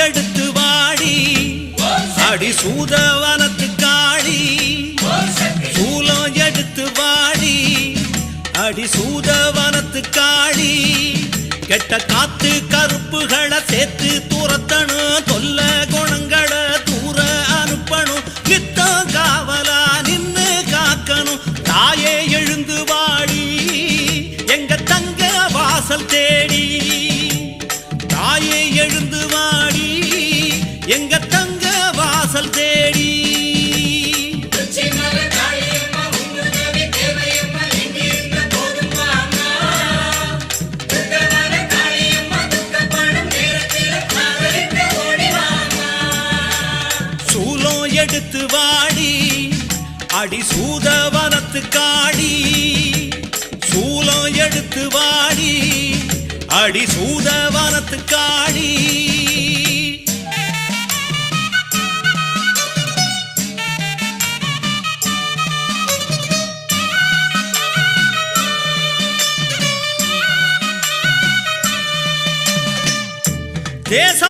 எடுத்து வாடி அடி சூதவனத்து காளி சூலம் எடுத்து வாடி அடி சூதவனத்து காளி கெட்ட காத்து கருப்புகளை சேர்த்து துரத்தணும் தொல்ல குணங்களை தூர அனுப்பணும் நித்தம் காவலா நின்னு காக்கணும் தாயே எழுந்து வாடி எங்க தங்க வாசல் தேடி தாயே எழுந்து வாடி எங்க தங்க வாசல் தேடி சூலம் எடுத்து வாடி அடி சூதவனத்து காளி சூலம் எடுத்து வாடி அடி சூதவனத்து காளி தேச